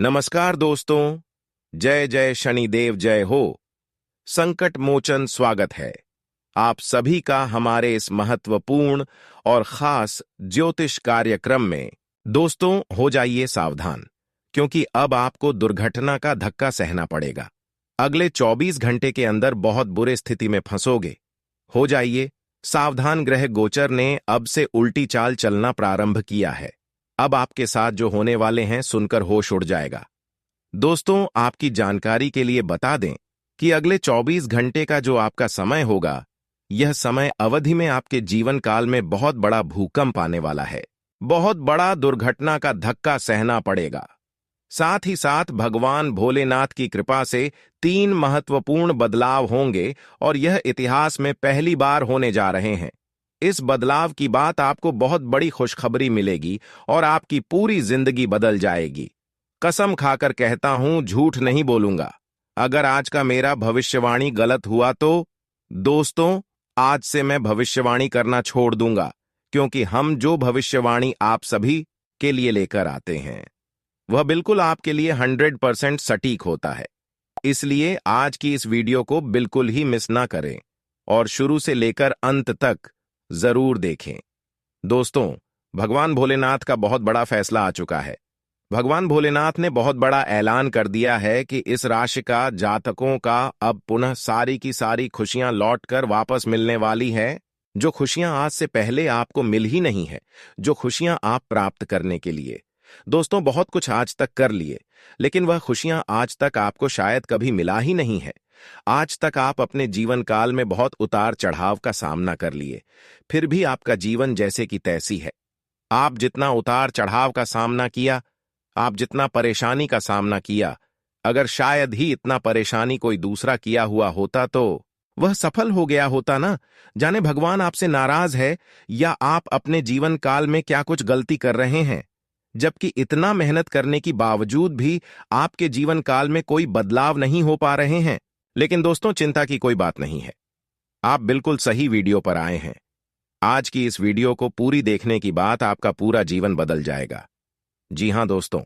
नमस्कार दोस्तों, जय जय शनिदेव जय हो। संकट मोचन स्वागत है आप सभी का हमारे इस महत्वपूर्ण और खास ज्योतिष कार्यक्रम में। दोस्तों, हो जाइए सावधान, क्योंकि अब आपको दुर्घटना का धक्का सहना पड़ेगा। अगले 24 घंटे के अंदर बहुत बुरे स्थिति में फंसोगे। हो जाइए सावधान, ग्रह गोचर ने अब से उल्टी चाल चलना प्रारंभ किया है। अब आपके साथ जो होने वाले हैं सुनकर होश उड़ जाएगा। दोस्तों, आपकी जानकारी के लिए बता दें कि अगले 24 घंटे का जो आपका समय होगा, यह समय अवधि में आपके जीवन काल में बहुत बड़ा भूकंप आने वाला है। बहुत बड़ा दुर्घटना का धक्का सहना पड़ेगा। साथ ही साथ भगवान भोलेनाथ की कृपा से 3 महत्वपूर्ण बदलाव होंगे और यह इतिहास में पहली बार होने जा रहे हैं। इस बदलाव की बात आपको बहुत बड़ी खुशखबरी मिलेगी और आपकी पूरी जिंदगी बदल जाएगी। कसम खाकर कहता हूं, झूठ नहीं बोलूंगा। अगर आज का मेरा भविष्यवाणी गलत हुआ तो दोस्तों, आज से मैं भविष्यवाणी करना छोड़ दूंगा, क्योंकि हम जो भविष्यवाणी आप सभी के लिए लेकर आते हैं वह बिल्कुल आपके लिए 100% सटीक होता है। इसलिए आज की इस वीडियो को बिल्कुल ही मिस ना करें और शुरू से लेकर अंत तक जरूर देखें। दोस्तों, भगवान भोलेनाथ का बहुत बड़ा फैसला आ चुका है। भगवान भोलेनाथ ने बहुत बड़ा ऐलान कर दिया है कि इस राशि का जातकों का अब पुनः सारी की सारी खुशियां लौटकर वापस मिलने वाली है। जो खुशियां आज से पहले आपको मिल ही नहीं है, जो खुशियां आप प्राप्त करने के लिए दोस्तों बहुत कुछ आज तक कर लिए, लेकिन वह खुशियां आज तक आपको शायद कभी मिला ही नहीं है। आज तक आप अपने जीवन काल में बहुत उतार चढ़ाव का सामना कर लिए, फिर भी आपका जीवन जैसे कि तैसी है। आप जितना उतार चढ़ाव का सामना किया, आप जितना परेशानी का सामना किया, अगर शायद ही इतना परेशानी कोई दूसरा किया हुआ होता तो वह सफल हो गया होता ना। जाने भगवान आपसे नाराज है या आप अपने जीवन काल में क्या कुछ गलती कर रहे हैं, जबकि इतना मेहनत करने की बावजूद भी आपके जीवन काल में कोई बदलाव नहीं हो पा रहे हैं। लेकिन दोस्तों, चिंता की कोई बात नहीं है। आप बिल्कुल सही वीडियो पर आए हैं। आज की इस वीडियो को पूरी देखने की बात आपका पूरा जीवन बदल जाएगा। जी हां दोस्तों,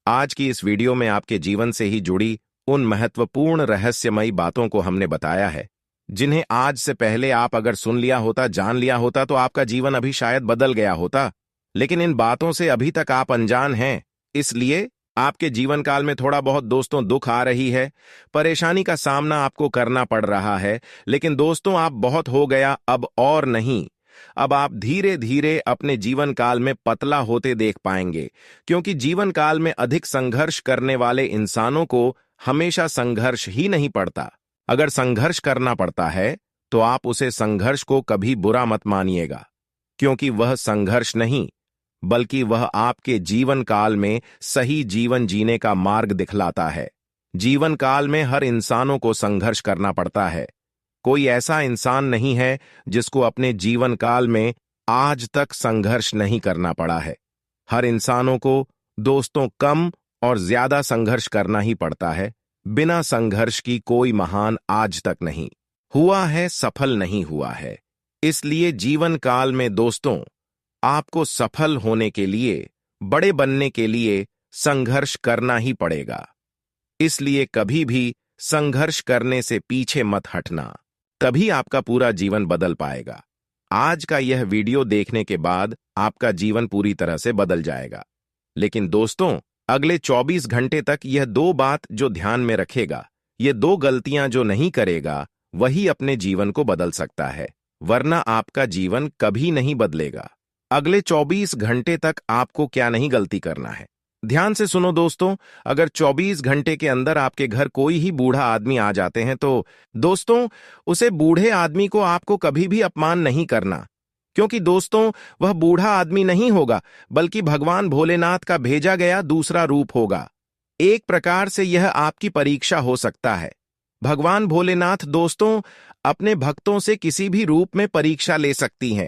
आज की इस वीडियो में आपके जीवन से ही जुड़ी उन महत्वपूर्ण रहस्यमयी बातों को हमने बताया है, जिन्हें आज से पहले आप अगर सुन लिया होता, जान लिया होता तो आपका जीवन अभी शायद बदल गया होता। लेकिन इन बातों से अभी तक आप अनजान हैं, इसलिए आपके जीवन काल में थोड़ा बहुत दोस्तों दुख आ रही है, परेशानी का सामना आपको करना पड़ रहा है। लेकिन दोस्तों, आप बहुत हो गया, अब और नहीं। अब आप धीरे धीरे अपने जीवन काल में पतला होते देख पाएंगे, क्योंकि जीवन काल में अधिक संघर्ष करने वाले इंसानों को हमेशा संघर्ष ही नहीं पड़ता। अगर संघर्ष करना पड़ता है तो आप उसे संघर्ष को कभी बुरा मत मानिएगा, क्योंकि वह संघर्ष नहीं, बल्कि वह आपके जीवन काल में सही जीवन जीने का मार्ग दिखलाता है। जीवन काल में हर इंसानों को संघर्ष करना पड़ता है। कोई ऐसा इंसान नहीं है जिसको अपने जीवन काल में आज तक संघर्ष नहीं करना पड़ा है। हर इंसानों को दोस्तों कम और ज्यादा संघर्ष करना ही पड़ता है। बिना संघर्ष की कोई महान आज तक नहीं हुआ है, सफल नहीं हुआ है। इसलिए जीवन काल में दोस्तों, आपको सफल होने के लिए, बड़े बनने के लिए संघर्ष करना ही पड़ेगा। इसलिए कभी भी संघर्ष करने से पीछे मत हटना, तभी आपका पूरा जीवन बदल पाएगा। आज का यह वीडियो देखने के बाद आपका जीवन पूरी तरह से बदल जाएगा। लेकिन दोस्तों, अगले 24 घंटे तक यह 2 बात जो ध्यान में रखेगा, ये 2 गलतियां जो नहीं करेगा, वही अपने जीवन को बदल सकता है, वरना आपका जीवन कभी नहीं बदलेगा। अगले 24 घंटे तक आपको क्या नहीं गलती करना है, ध्यान से सुनो दोस्तों। अगर 24 घंटे के अंदर आपके घर कोई ही बूढ़ा आदमी आ जाते हैं तो दोस्तों, उसे बूढ़े आदमी को आपको कभी भी अपमान नहीं करना, क्योंकि दोस्तों वह बूढ़ा आदमी नहीं होगा, बल्कि भगवान भोलेनाथ का भेजा गया दूसरा रूप होगा। एक प्रकार से यह आपकी परीक्षा हो सकता है। भगवान भोलेनाथ दोस्तों अपने भक्तों से किसी भी रूप में परीक्षा ले सकती हैं।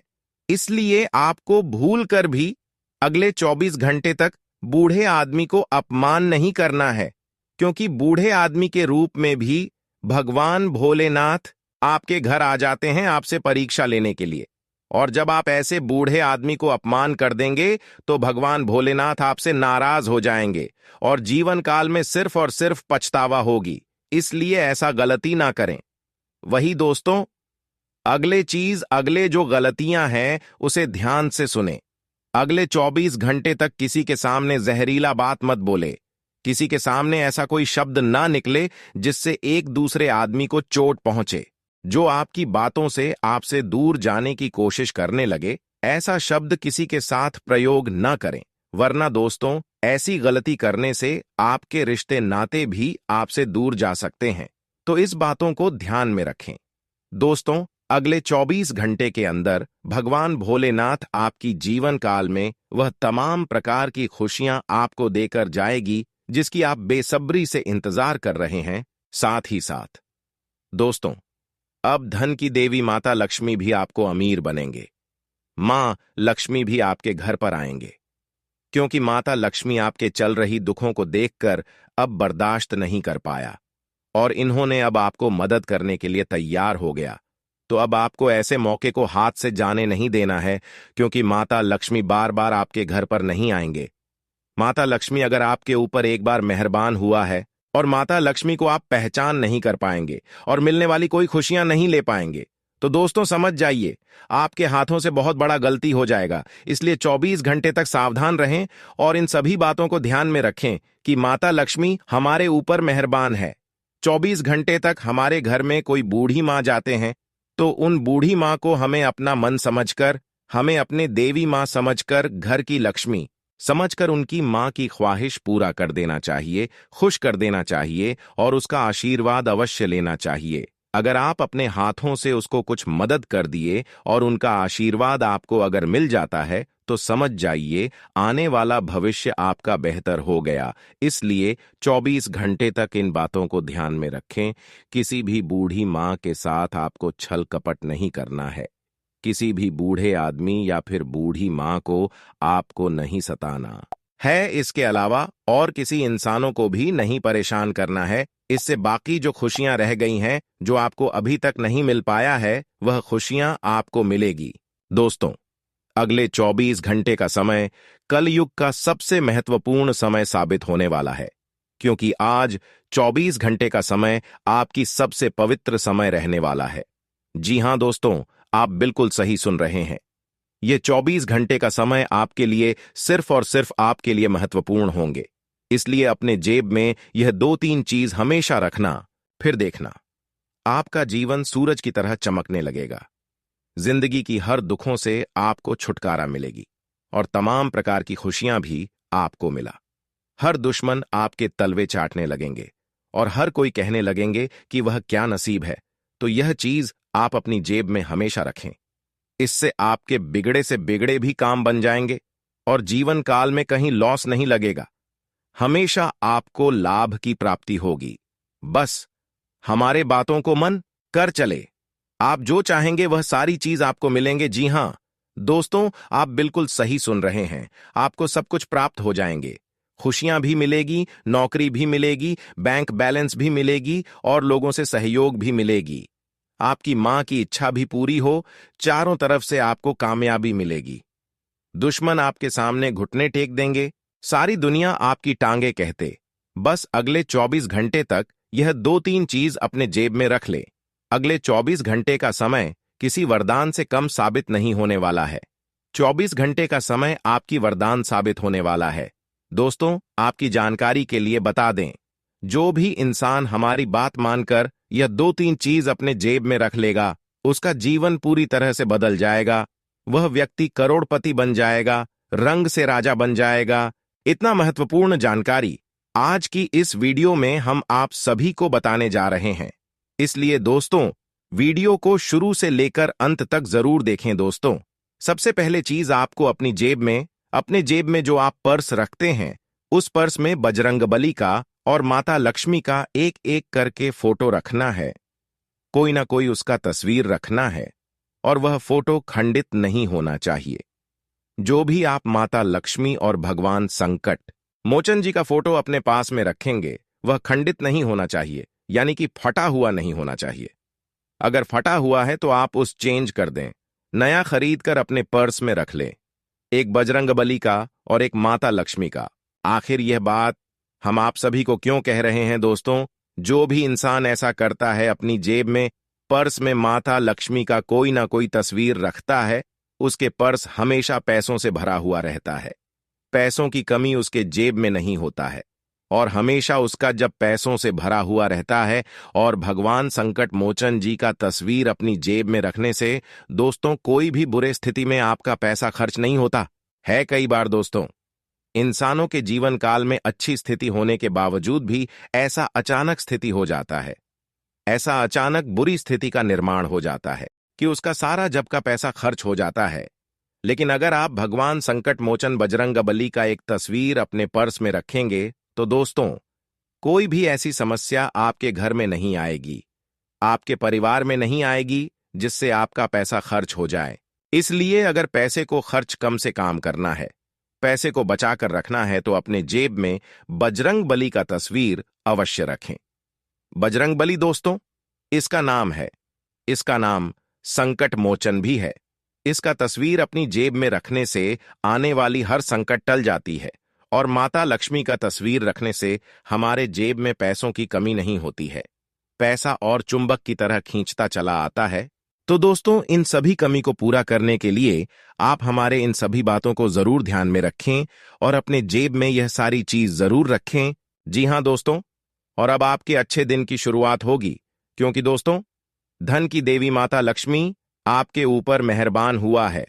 इसलिए आपको भूल कर भी अगले 24 घंटे तक बूढ़े आदमी को अपमान नहीं करना है, क्योंकि बूढ़े आदमी के रूप में भी भगवान भोलेनाथ आपके घर आ जाते हैं आपसे परीक्षा लेने के लिए। और जब आप ऐसे बूढ़े आदमी को अपमान कर देंगे तो भगवान भोलेनाथ आपसे नाराज हो जाएंगे और जीवन काल में सिर्फ और सिर्फ पछतावा होगी। इसलिए ऐसा गलती ना करें। वही दोस्तों, अगले जो गलतियां हैं उसे ध्यान से सुने। अगले 24 घंटे तक किसी के सामने जहरीला बात मत बोले। किसी के सामने ऐसा कोई शब्द ना निकले जिससे एक दूसरे आदमी को चोट पहुंचे। जो आपकी बातों से आपसे दूर जाने की कोशिश करने लगे, ऐसा शब्द किसी के साथ प्रयोग न करें, वरना दोस्तों ऐसी गलती करने से आपके रिश्ते नाते भी आपसे दूर जा सकते हैं। तो इस बातों को ध्यान में रखें। दोस्तों, अगले 24 घंटे के अंदर भगवान भोलेनाथ आपकी जीवन काल में वह तमाम प्रकार की खुशियां आपको देकर जाएगी जिसकी आप बेसब्री से इंतजार कर रहे हैं। साथ ही साथ दोस्तों, अब धन की देवी माता लक्ष्मी भी आपको अमीर बनेंगे। मां लक्ष्मी भी आपके घर पर आएंगे, क्योंकि माता लक्ष्मी आपके चल रही दुखों को देखकर अब बर्दाश्त नहीं कर पाया और इन्होंने अब आपको मदद करने के लिए तैयार हो गया। तो अब आपको ऐसे मौके को हाथ से जाने नहीं देना है, क्योंकि माता लक्ष्मी बार बार आपके घर पर नहीं आएंगे। माता लक्ष्मी अगर आपके ऊपर एक बार मेहरबान हुआ है और माता लक्ष्मी को आप पहचान नहीं कर पाएंगे और मिलने वाली कोई खुशियां नहीं ले पाएंगे, तो दोस्तों समझ जाइए आपके हाथों से बहुत बड़ा गलती हो जाएगा। इसलिए 24 घंटे तक सावधान रहें और इन सभी बातों को ध्यान में रखें कि माता लक्ष्मी हमारे ऊपर मेहरबान है। 24 घंटे तक हमारे घर में कोई बूढ़ी माँ जाते हैं तो उन बूढ़ी माँ को हमें अपना मन समझकर, हमें अपने देवी माँ समझकर, घर की लक्ष्मी समझकर उनकी माँ की ख्वाहिश पूरा कर देना चाहिए, खुश कर देना चाहिए और उसका आशीर्वाद अवश्य लेना चाहिए। अगर आप अपने हाथों से उसको कुछ मदद कर दिए और उनका आशीर्वाद आपको अगर मिल जाता है, तो समझ जाइए आने वाला भविष्य आपका बेहतर हो गया। इसलिए 24 घंटे तक इन बातों को ध्यान में रखें। किसी भी बूढ़ी माँ के साथ आपको छल कपट नहीं करना है। किसी भी बूढ़े आदमी या फिर बूढ़ी माँ को आपको नहीं सताना है। इसके अलावा और किसी इंसानों को भी नहीं परेशान करना है। इससे बाकी जो खुशियां रह गई हैं, जो आपको अभी तक नहीं मिल पाया है, वह खुशियां आपको मिलेगी। दोस्तों, अगले 24 घंटे का समय कलयुग का सबसे महत्वपूर्ण समय साबित होने वाला है, क्योंकि आज 24 घंटे का समय आपकी सबसे पवित्र समय रहने वाला है। जी हां दोस्तों, आप बिल्कुल सही सुन रहे हैं। ये 24 घंटे का समय आपके लिए सिर्फ और सिर्फ आपके लिए महत्वपूर्ण होंगे। इसलिए अपने जेब में यह 2-3 चीज हमेशा रखना। फिर देखना आपका जीवन सूरज की तरह चमकने लगेगा। जिंदगी की हर दुखों से आपको छुटकारा मिलेगी और तमाम प्रकार की खुशियां भी आपको मिला। हर दुश्मन आपके तलवे चाटने लगेंगे और हर कोई कहने लगेंगे कि वह क्या नसीब है। तो यह चीज आप अपनी जेब में हमेशा रखें। इससे आपके बिगड़े से बिगड़े भी काम बन जाएंगे और जीवन काल में कहीं लॉस नहीं लगेगा। हमेशा आपको लाभ की प्राप्ति होगी। बस हमारे बातों को मन कर चले। आप जो चाहेंगे वह सारी चीज आपको मिलेंगे। जी हां दोस्तों, आप बिल्कुल सही सुन रहे हैं। आपको सब कुछ प्राप्त हो जाएंगे। खुशियां भी मिलेगी, नौकरी भी मिलेगी, बैंक बैलेंस भी मिलेगी और लोगों से सहयोग भी मिलेगी। आपकी मां की इच्छा भी पूरी हो, चारों तरफ से आपको कामयाबी मिलेगी। दुश्मन आपके सामने घुटने टेक देंगे, सारी दुनिया आपकी टांगे कहते। बस अगले 24 घंटे तक यह 2-3 चीज अपने जेब में रख ले। अगले 24 घंटे का समय किसी वरदान से कम साबित नहीं होने वाला है। 24 घंटे का समय आपकी वरदान साबित होने वाला है। दोस्तों, आपकी जानकारी के लिए बता दें, जो भी इंसान हमारी बात मानकर यह 2-3 चीज अपने जेब में रख लेगा, उसका जीवन पूरी तरह से बदल जाएगा। वह व्यक्ति करोड़पति बन जाएगा, रंग से राजा बन जाएगा। इतना महत्वपूर्ण जानकारी आज की इस वीडियो में हम आप सभी को बताने जा रहे हैं। इसलिए दोस्तों, वीडियो को शुरू से लेकर अंत तक जरूर देखें। दोस्तों, सबसे पहले चीज आपको अपने जेब में जो आप पर्स रखते हैं, उस पर्स में बजरंगबली का और माता लक्ष्मी का एक एक करके फोटो रखना है। कोई ना कोई उसका तस्वीर रखना है और वह फोटो खंडित नहीं होना चाहिए। जो भी आप माता लक्ष्मी और भगवान संकट मोचन जी का फोटो अपने पास में रखेंगे, वह खंडित नहीं होना चाहिए, यानी कि फटा हुआ नहीं होना चाहिए। अगर फटा हुआ है तो आप उस चेंज कर दें। नया खरीद कर अपने पर्स में रख लें, एक बजरंगबली का और एक माता लक्ष्मी का। आखिर यह बात हम आप सभी को क्यों कह रहे हैं दोस्तों? जो भी इंसान ऐसा करता है, अपनी जेब में, पर्स में माता लक्ष्मी का कोई ना कोई तस्वीर रखता है, उसके पर्स हमेशा पैसों से भरा हुआ रहता है। पैसों की कमी उसके जेब में नहीं होता है। और हमेशा उसका जब पैसों से भरा हुआ रहता है और भगवान संकट मोचन जी का तस्वीर अपनी जेब में रखने से दोस्तों कोई भी बुरे स्थिति में आपका पैसा खर्च नहीं होता है। कई बार दोस्तों इंसानों के जीवन काल में अच्छी स्थिति होने के बावजूद भी ऐसा अचानक स्थिति हो जाता है, ऐसा अचानक बुरी स्थिति का निर्माण हो जाता है कि उसका सारा जब का पैसा खर्च हो जाता है। लेकिन अगर आप भगवान संकट मोचन बजरंगबली का एक तस्वीर अपने पर्स में रखेंगे तो दोस्तों कोई भी ऐसी समस्या आपके घर में नहीं आएगी, आपके परिवार में नहीं आएगी जिससे आपका पैसा खर्च हो जाए। इसलिए अगर पैसे को खर्च कम से काम करना है, पैसे को बचाकर रखना है, तो अपने जेब में बजरंगबली का तस्वीर अवश्य रखें। बजरंगबली दोस्तों इसका नाम है, इसका नाम संकट मोचन भी है। इसका तस्वीर अपनी जेब में रखने से आने वाली हर संकट टल जाती है और माता लक्ष्मी का तस्वीर रखने से हमारे जेब में पैसों की कमी नहीं होती है। पैसा और चुंबक की तरह खींचता चला आता है। तो दोस्तों इन सभी कमी को पूरा करने के लिए आप हमारे इन सभी बातों को जरूर ध्यान में रखें और अपने जेब में यह सारी चीज जरूर रखें। जी हां दोस्तों, और अब आपके अच्छे दिन की शुरुआत होगी, क्योंकि दोस्तों धन की देवी माता लक्ष्मी आपके ऊपर मेहरबान हुआ है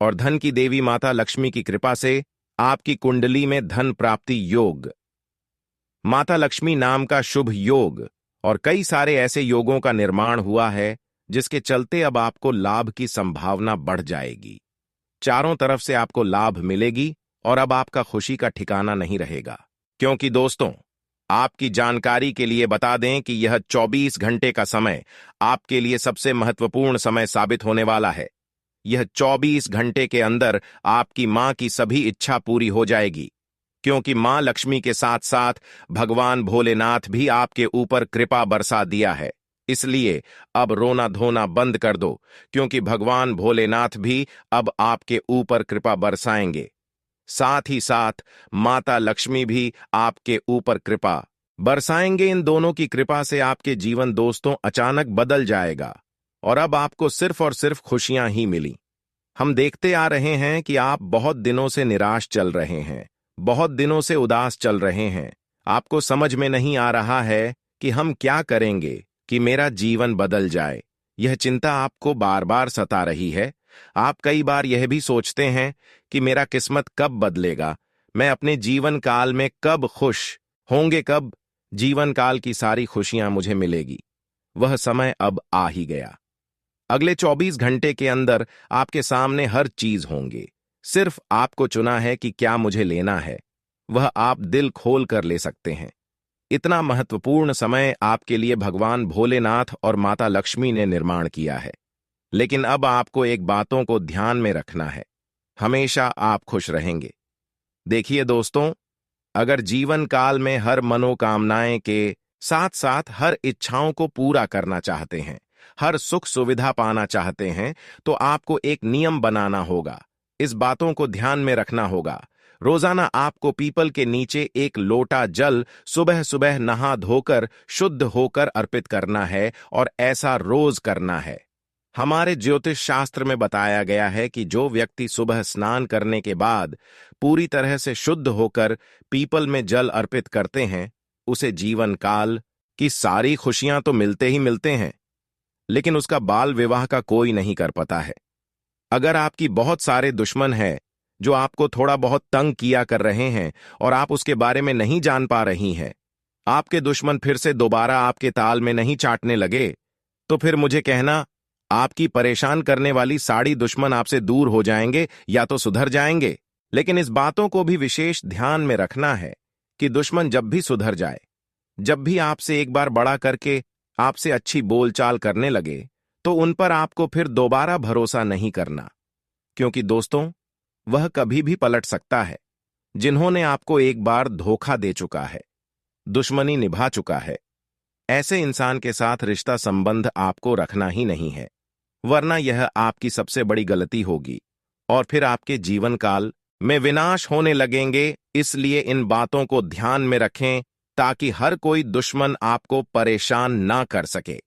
और धन की देवी माता लक्ष्मी की कृपा से आपकी कुंडली में धन प्राप्ति योग, माता लक्ष्मी नाम का शुभ योग और कई सारे ऐसे योगों का निर्माण हुआ है जिसके चलते अब आपको लाभ की संभावना बढ़ जाएगी। चारों तरफ से आपको लाभ मिलेगी और अब आपका खुशी का ठिकाना नहीं रहेगा। क्योंकि दोस्तों आपकी जानकारी के लिए बता दें कि यह 24 घंटे का समय आपके लिए सबसे महत्वपूर्ण समय साबित होने वाला है। यह 24 घंटे के अंदर आपकी मां की सभी इच्छा पूरी हो जाएगी, क्योंकि मां लक्ष्मी के साथ साथ भगवान भोलेनाथ भी आपके ऊपर कृपा बरसा दिया है। इसलिए अब रोना धोना बंद कर दो, क्योंकि भगवान भोलेनाथ भी अब आपके ऊपर कृपा बरसाएंगे। साथ ही साथ माता लक्ष्मी भी आपके ऊपर कृपा बरसाएंगे। इन दोनों की कृपा से आपके जीवन दोस्तों अचानक बदल जाएगा और अब आपको सिर्फ और सिर्फ खुशियां ही मिली। हम देखते आ रहे हैं कि आप बहुत दिनों से निराश चल रहे हैं, बहुत दिनों से उदास चल रहे हैं। आपको समझ में नहीं आ रहा है कि हम क्या करेंगे कि मेरा जीवन बदल जाए। यह चिंता आपको बार बार सता रही है। आप कई बार यह भी सोचते हैं कि मेरा किस्मत कब बदलेगा, मैं अपने जीवन काल में कब खुश होंगे, कब जीवन काल की सारी खुशियां मुझे मिलेगी। वह समय अब आ ही गया। अगले 24 घंटे के अंदर आपके सामने हर चीज होंगे। सिर्फ आपको चुना है कि क्या मुझे लेना है, वह आप दिल खोल कर ले सकते हैं। इतना महत्वपूर्ण समय आपके लिए भगवान भोलेनाथ और माता लक्ष्मी ने निर्माण किया है। लेकिन अब आपको एक बातों को ध्यान में रखना है, हमेशा आप खुश रहेंगे। देखिए दोस्तों, अगर जीवन काल में हर मनोकामनाएं के साथ साथ हर इच्छाओं को पूरा करना चाहते हैं, हर सुख सुविधा पाना चाहते हैं, तो आपको एक नियम बनाना होगा। इस बातों को ध्यान में रखना होगा। रोजाना आपको पीपल के नीचे एक लोटा जल सुबह सुबह नहा धोकर शुद्ध होकर अर्पित करना है और ऐसा रोज करना है। हमारे ज्योतिष शास्त्र में बताया गया है कि जो व्यक्ति सुबह स्नान करने के बाद पूरी तरह से शुद्ध होकर पीपल में जल अर्पित करते हैं, उसे जीवन काल की सारी खुशियां तो मिलते ही मिलते हैं, लेकिन उसका बाल विवाह का कोई नहीं कर पाता है। अगर आपकी बहुत सारे दुश्मन हैं जो आपको थोड़ा बहुत तंग किया कर रहे हैं और आप उसके बारे में नहीं जान पा रही हैं, आपके दुश्मन फिर से दोबारा आपके ताल में नहीं चाटने लगे, तो फिर मुझे कहना, आपकी परेशान करने वाली साड़ी दुश्मन आपसे दूर हो जाएंगे या तो सुधर जाएंगे। लेकिन इस बातों को भी विशेष ध्यान में रखना है कि दुश्मन जब भी सुधर जाए, जब भी आपसे एक बार बड़ा करके आपसे अच्छी बोलचाल करने लगे, तो उन पर आपको फिर दोबारा भरोसा नहीं करना, क्योंकि दोस्तों वह कभी भी पलट सकता है। जिन्होंने आपको एक बार धोखा दे चुका है, दुश्मनी निभा चुका है, ऐसे इंसान के साथ रिश्ता संबंध आपको रखना ही नहीं है। वरना यह आपकी सबसे बड़ी गलती होगी और फिर आपके जीवन काल में विनाश होने लगेंगे। इसलिए इन बातों को ध्यान में रखें ताकि हर कोई दुश्मन आपको परेशान ना कर सके।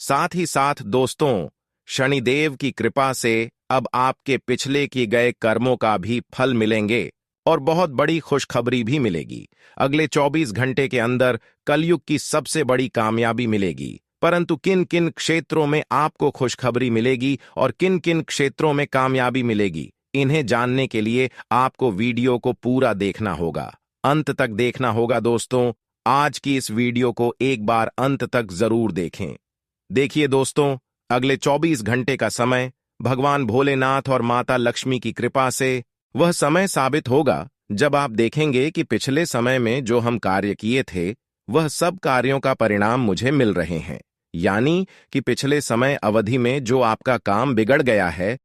साथ ही साथ दोस्तों, शनिदेव की कृपा से अब आपके पिछले किए गए कर्मों का भी फल मिलेंगे और बहुत बड़ी खुशखबरी भी मिलेगी। अगले 24 घंटे के अंदर कलयुग की सबसे बड़ी कामयाबी मिलेगी। परंतु किन किन क्षेत्रों में आपको खुशखबरी मिलेगी और किन किन क्षेत्रों में कामयाबी मिलेगी, इन्हें जानने के लिए आपको वीडियो को पूरा देखना होगा, अंत तक देखना होगा। दोस्तों, आज की इस वीडियो को एक बार अंत तक जरूर देखें। देखिए दोस्तों, अगले 24 घंटे का समय भगवान भोलेनाथ और माता लक्ष्मी की कृपा से वह समय साबित होगा जब आप देखेंगे कि पिछले समय में जो हम कार्य किए थे वह सब कार्यों का परिणाम मुझे मिल रहे हैं। यानी कि पिछले समय अवधि में जो आपका काम बिगड़ गया है,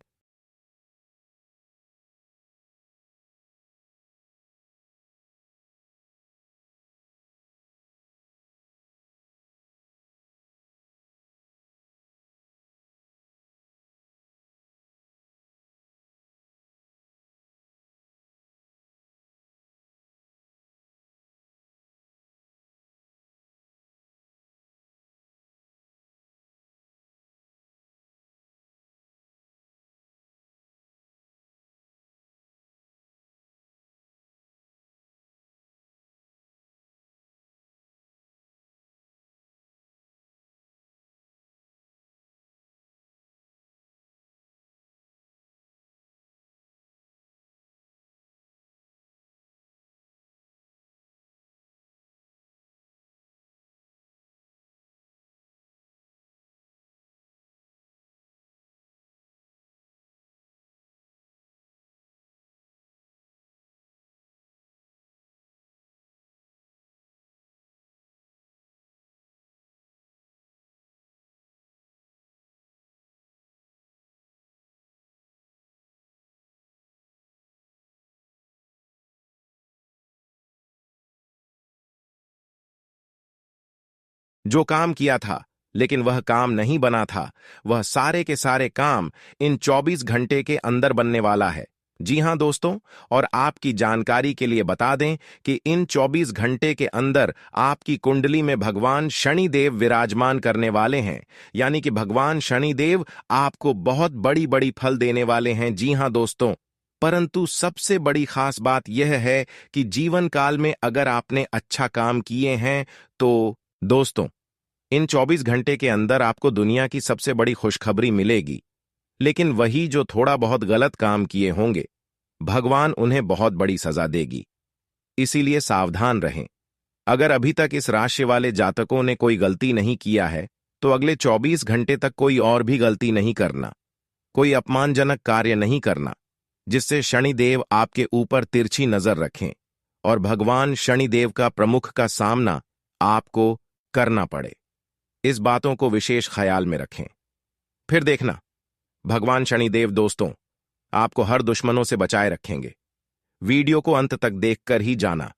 जो काम किया था लेकिन वह काम नहीं बना था, वह सारे के सारे काम इन 24 घंटे के अंदर बनने वाला है। जी हां दोस्तों, और आपकी जानकारी के लिए बता दें कि इन 24 घंटे के अंदर आपकी कुंडली में भगवान शनिदेव विराजमान करने वाले हैं। यानी कि भगवान शनिदेव आपको बहुत बड़ी बड़ी फल देने वाले हैं। जी हां दोस्तों, परंतु सबसे बड़ी खास बात यह है कि जीवन काल में अगर आपने अच्छा काम किए हैं तो दोस्तों, इन 24 घंटे के अंदर आपको दुनिया की सबसे बड़ी खुशखबरी मिलेगी। लेकिन वही जो थोड़ा बहुत गलत काम किए होंगे, भगवान उन्हें बहुत बड़ी सजा देगी। इसीलिए सावधान रहें। अगर अभी तक इस राशि वाले जातकों ने कोई गलती नहीं किया है तो अगले 24 घंटे तक कोई और भी गलती नहीं करना, कोई अपमानजनक कार्य नहीं करना जिससे शनिदेव आपके ऊपर तिरछी नजर रखें और भगवान शनिदेव का प्रमुख का सामना आपको करना पड़े। इस बातों को विशेष ख्याल में रखें। फिर देखना, भगवान शनिदेव दोस्तों आपको हर दुश्मनों से बचाए रखेंगे। वीडियो को अंत तक देखकर ही जाना,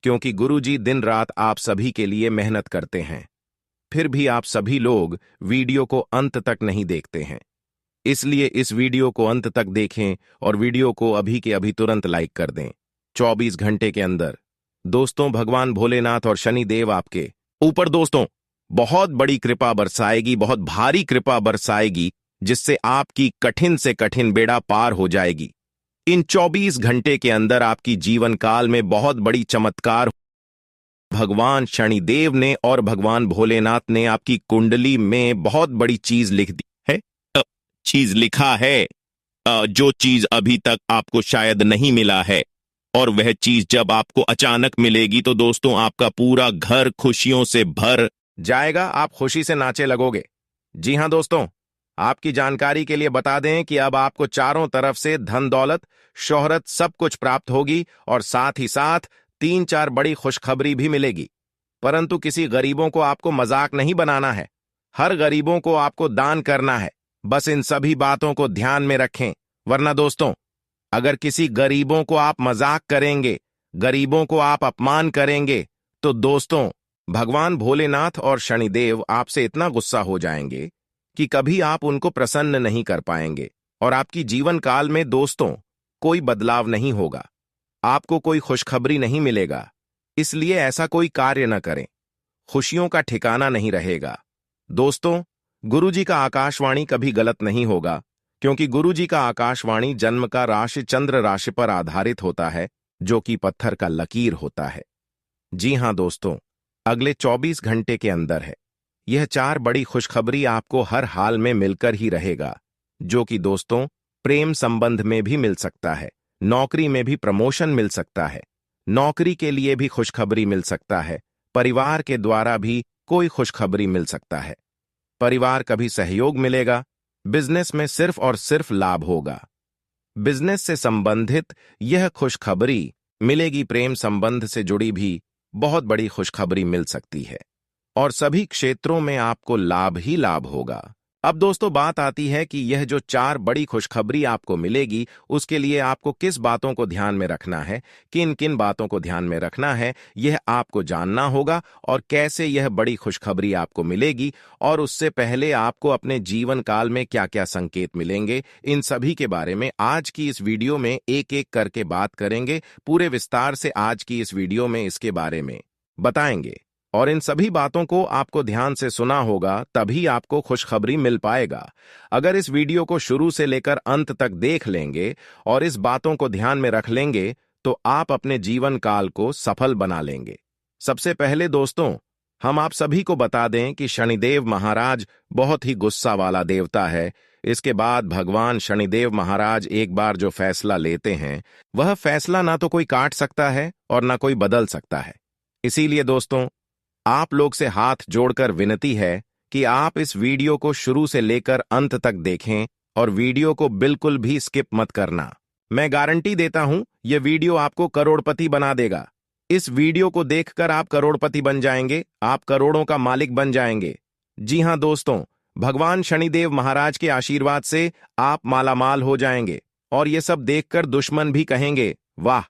क्योंकि गुरुजी दिन रात आप सभी के लिए मेहनत करते हैं। फिर भी आप सभी लोग वीडियो को अंत तक नहीं देखते हैं। इसलिए इस वीडियो को अंत तक देखें और वीडियो को अभी के अभी तुरंत लाइक कर दें। 24 घंटे के अंदर दोस्तों भगवान भोलेनाथ और शनिदेव आपके ऊपर दोस्तों बहुत बड़ी कृपा बरसाएगी, बहुत भारी कृपा बरसाएगी, जिससे आपकी कठिन से कठिन बेड़ा पार हो जाएगी। इन 24 घंटे के अंदर आपकी जीवन काल में बहुत बड़ी चमत्कार भगवान शनिदेव ने और भगवान भोलेनाथ ने आपकी कुंडली में बहुत बड़ी चीज लिख दी है। चीज लिखा है, जो चीज अभी तक आपको शायद नहीं मिला है, और वह चीज जब आपको अचानक मिलेगी तो दोस्तों आपका पूरा घर खुशियों से भर जाएगा। आप खुशी से नाचे लगोगे। जी हां दोस्तों, आपकी जानकारी के लिए बता दें कि अब आपको चारों तरफ से धन दौलत, शोहरत सब कुछ प्राप्त होगी और साथ ही साथ 3-4 बड़ी खुशखबरी भी मिलेगी। परंतु किसी गरीबों को आपको मजाक नहीं बनाना है, हर गरीबों को आपको दान करना है। बस इन सभी बातों को ध्यान में रखें, वरना दोस्तों अगर किसी गरीबों को आप मजाक करेंगे, गरीबों को आप अपमान करेंगे, तो दोस्तों भगवान भोलेनाथ और शनिदेव आपसे इतना गुस्सा हो जाएंगे कि कभी आप उनको प्रसन्न नहीं कर पाएंगे और आपकी जीवन काल में दोस्तों कोई बदलाव नहीं होगा, आपको कोई खुशखबरी नहीं मिलेगा। इसलिए ऐसा कोई कार्य न करें, खुशियों का ठिकाना नहीं रहेगा। दोस्तों, गुरुजी का आकाशवाणी कभी गलत नहीं होगा, क्योंकि गुरुजी का आकाशवाणी जन्म का राशि चंद्र राशि पर आधारित होता है, जो कि पत्थर का लकीर होता है। जी हां दोस्तों, अगले 24 घंटे के अंदर है यह 4 बड़ी खुशखबरी आपको हर हाल में मिलकर ही रहेगा, जो कि दोस्तों प्रेम संबंध में भी मिल सकता है, नौकरी में भी प्रमोशन मिल सकता है, नौकरी के लिए भी खुशखबरी मिल सकता है, परिवार के द्वारा भी कोई खुशखबरी मिल सकता है। परिवार का भी सहयोग मिलेगा, बिजनेस में सिर्फ और सिर्फ लाभ होगा। बिजनेस से संबंधित यह खुशखबरी मिलेगी, प्रेम संबंध से जुड़ी भी बहुत बड़ी खुशखबरी मिल सकती है और सभी क्षेत्रों में आपको लाभ ही लाभ होगा। अब दोस्तों बात आती है कि यह जो 4 बड़ी खुशखबरी आपको मिलेगी, उसके लिए आपको किस बातों को ध्यान में रखना है, किन किन बातों को ध्यान में रखना है, यह आपको जानना होगा और कैसे यह बड़ी खुशखबरी आपको मिलेगी और उससे पहले आपको अपने जीवन काल में क्या क्या संकेत मिलेंगे, इन सभी के बारे में आज की इस वीडियो में एक एक करके बात करेंगे। पूरे विस्तार से आज की इस वीडियो में इसके बारे में बताएंगे और इन सभी बातों को आपको ध्यान से सुना होगा, तभी आपको खुशखबरी मिल पाएगा। अगर इस वीडियो को शुरू से लेकर अंत तक देख लेंगे और इस बातों को ध्यान में रख लेंगे, तो आप अपने जीवन काल को सफल बना लेंगे। सबसे पहले दोस्तों, हम आप सभी को बता दें कि शनिदेव महाराज बहुत ही गुस्सा वाला देवता है। इसके बाद भगवान शनिदेव महाराज एक बार जो फैसला लेते हैं, वह फैसला ना तो कोई काट सकता है और ना कोई बदल सकता है। इसीलिए दोस्तों, आप लोग से हाथ जोड़कर विनती है कि आप इस वीडियो को शुरू से लेकर अंत तक देखें और वीडियो को बिल्कुल भी स्किप मत करना। मैं गारंटी देता हूं, यह वीडियो आपको करोड़पति बना देगा। इस वीडियो को देखकर आप करोड़पति बन जाएंगे, आप करोड़ों का मालिक बन जाएंगे। जी हां दोस्तों, भगवान शनिदेव महाराज के आशीर्वाद से आप मालामाल हो जाएंगे और ये सब देखकर दुश्मन भी कहेंगे, वाह,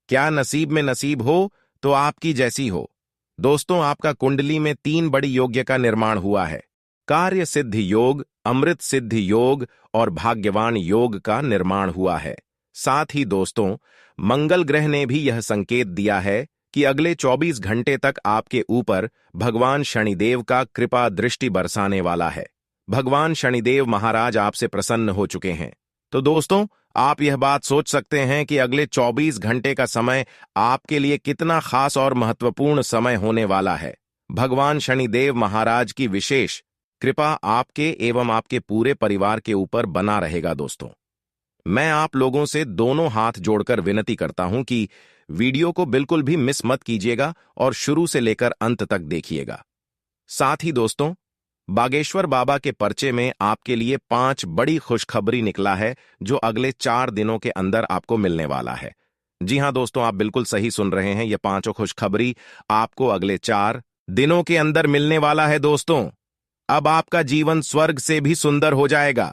क्या नसीब में नसीब हो तो आपकी जैसी हो। दोस्तों, आपका कुंडली में 3 बड़ी योग्य का निर्माण हुआ है। कार्य सिद्धि योग, अमृत सिद्धि योग और भाग्यवान योग का निर्माण हुआ है। साथ ही दोस्तों, मंगल ग्रह ने भी यह संकेत दिया है कि अगले 24 घंटे तक आपके ऊपर भगवान शनिदेव का कृपा दृष्टि बरसाने वाला है। भगवान शनिदेव महाराज आपसे प्रसन्न हो चुके हैं। तो दोस्तों, आप यह बात सोच सकते हैं कि अगले 24 घंटे का समय आपके लिए कितना खास और महत्वपूर्ण समय होने वाला है। भगवान शनिदेव महाराज की विशेष कृपा आपके एवं आपके पूरे परिवार के ऊपर बना रहेगा। दोस्तों, मैं आप लोगों से दोनों हाथ जोड़कर विनती करता हूं कि वीडियो को बिल्कुल भी मिस मत कीजिएगा और शुरू से लेकर अंत तक देखिएगा। साथ ही दोस्तों, बागेश्वर बाबा के पर्चे में आपके लिए 5 बड़ी खुशखबरी निकला है, जो अगले 4 दिनों के अंदर आपको मिलने वाला है। जी हां दोस्तों, आप बिल्कुल सही सुन रहे हैं, ये 5 खुशखबरी आपको अगले 4 दिनों के अंदर मिलने वाला है। दोस्तों, अब आपका जीवन स्वर्ग से भी सुंदर हो जाएगा,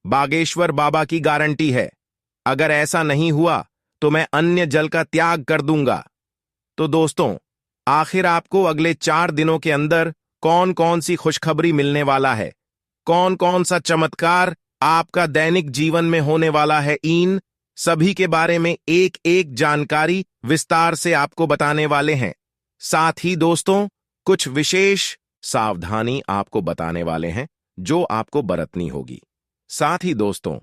बागेश्वर बाबा की गारंटी है। अगर ऐसा नहीं हुआ तो मैं अन्य जल का त्याग कर दूंगा। तो दोस्तों, आखिर आपको अगले 4 दिनों के अंदर कौन कौन सी खुशखबरी मिलने वाला है, कौन कौन सा चमत्कार आपका दैनिक जीवन में होने वाला है, इन सभी के बारे में एक एक जानकारी विस्तार से आपको बताने वाले हैं। साथ ही दोस्तों, कुछ विशेष सावधानी आपको बताने वाले हैं जो आपको बरतनी होगी। साथ ही दोस्तों,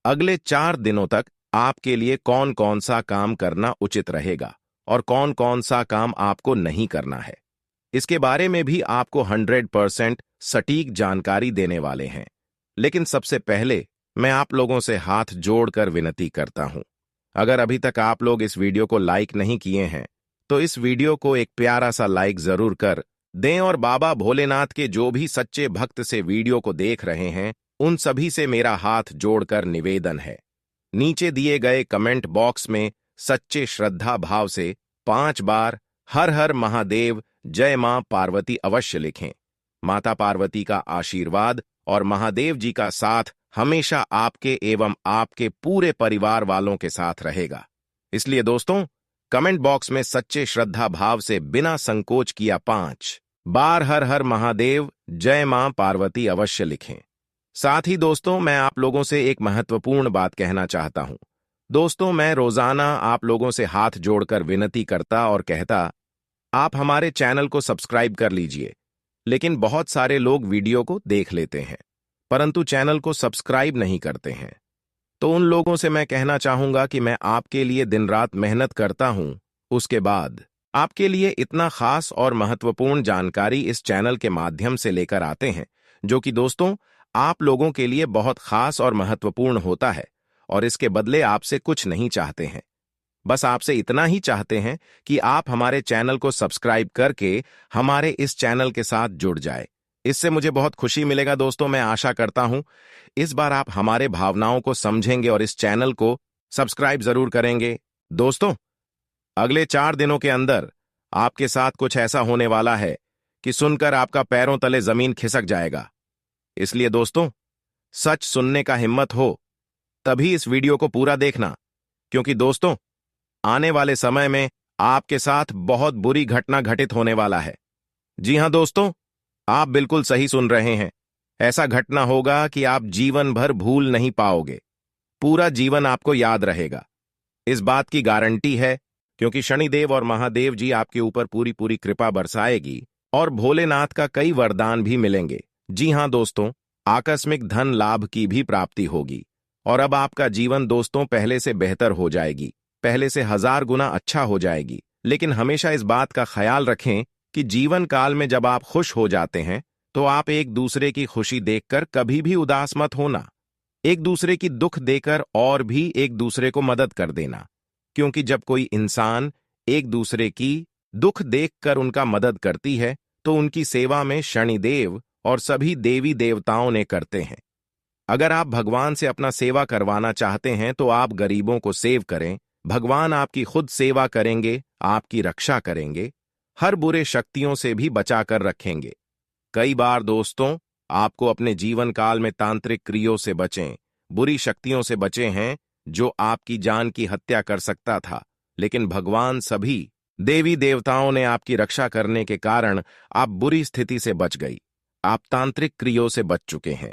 अगले 4 दिनों तक आपके लिए कौन कौन सा काम करना उचित रहेगा और कौन कौन सा काम आपको नहीं करना है, इसके बारे में भी आपको 100% सटीक जानकारी देने वाले हैं। लेकिन सबसे पहले मैं आप लोगों से हाथ जोड़कर विनती करता हूं, अगर अभी तक आप लोग इस वीडियो को लाइक नहीं किए हैं तो इस वीडियो को एक प्यारा सा लाइक जरूर कर दें और बाबा भोलेनाथ के जो भी सच्चे भक्त से वीडियो को देख रहे हैं, उन सभी से मेरा हाथ जोड़कर निवेदन है, नीचे दिए गए कमेंट बॉक्स में सच्चे श्रद्धा भाव से 5 बार हर हर महादेव जय मां पार्वती अवश्य लिखें। माता पार्वती का आशीर्वाद और महादेव जी का साथ हमेशा आपके एवं आपके पूरे परिवार वालों के साथ रहेगा। इसलिए दोस्तों, कमेंट बॉक्स में सच्चे श्रद्धा भाव से बिना संकोच किया 5 बार हर हर महादेव जय मां पार्वती अवश्य लिखें। साथ ही दोस्तों, मैं आप लोगों से एक महत्वपूर्ण बात कहना चाहता हूं। दोस्तों, मैं रोजाना आप लोगों से हाथ जोड़कर विनती करता और कहता, आप हमारे चैनल को सब्सक्राइब कर लीजिए। लेकिन बहुत सारे लोग वीडियो को देख लेते हैं, परंतु चैनल को सब्सक्राइब नहीं करते हैं। तो उन लोगों से मैं कहना चाहूंगा कि मैं आपके लिए दिन रात मेहनत करता हूं, उसके बाद आपके लिए इतना खास और महत्वपूर्ण जानकारी इस चैनल के माध्यम से लेकर आते हैं, जो कि दोस्तों आप लोगों के लिए बहुत खास और महत्वपूर्ण होता है। और इसके बदले आपसे कुछ नहीं चाहते हैं, बस आपसे इतना ही चाहते हैं कि आप हमारे चैनल को सब्सक्राइब करके हमारे इस चैनल के साथ जुड़ जाए। इससे मुझे बहुत खुशी मिलेगा दोस्तों। मैं आशा करता हूं इस बार आप हमारे भावनाओं को समझेंगे और इस चैनल को सब्सक्राइब जरूर करेंगे। दोस्तों, अगले 4 दिनों के अंदर आपके साथ कुछ ऐसा होने वाला है कि सुनकर आपका पैरों तले जमीन खिसक जाएगा। इसलिए दोस्तों, सच सुनने का हिम्मत हो तभी इस वीडियो को पूरा देखना, क्योंकि दोस्तों आने वाले समय में आपके साथ बहुत बुरी घटना घटित होने वाला है। जी हां दोस्तों, आप बिल्कुल सही सुन रहे हैं। ऐसा घटना होगा कि आप जीवन भर भूल नहीं पाओगे, पूरा जीवन आपको याद रहेगा। इस बात की गारंटी है, क्योंकि शनिदेव और महादेव जी आपके ऊपर पूरी पूरी कृपा बरसाएगी और भोलेनाथ का कई वरदान भी मिलेंगे। जी हां दोस्तों, आकस्मिक धन लाभ की भी प्राप्ति होगी और अब आपका जीवन दोस्तों पहले से बेहतर हो जाएगी, पहले से 1000 गुना अच्छा हो जाएगी। लेकिन हमेशा इस बात का ख्याल रखें कि जीवन काल में जब आप खुश हो जाते हैं तो आप एक दूसरे की खुशी देखकर कभी भी उदास मत होना। एक दूसरे की दुख देकर और भी एक दूसरे को मदद कर देना, क्योंकि जब कोई इंसान एक दूसरे की दुख देखकर उनका मदद करती है तो उनकी सेवा में शनिदेव और सभी देवी देवताओं ने करते हैं। अगर आप भगवान से अपना सेवा करवाना चाहते हैं तो आप गरीबों को सेव करें। भगवान आपकी खुद सेवा करेंगे, आपकी रक्षा करेंगे, हर बुरे शक्तियों से भी बचाकर रखेंगे। कई बार दोस्तों आपको अपने जीवन काल में तांत्रिक क्रियों से बचें, बुरी शक्तियों से बचे हैं जो आपकी जान की हत्या कर सकता था, लेकिन भगवान सभी देवी देवताओं ने आपकी रक्षा करने के कारण आप बुरी स्थिति से बच गई। आप तांत्रिक क्रियों से बच चुके हैं।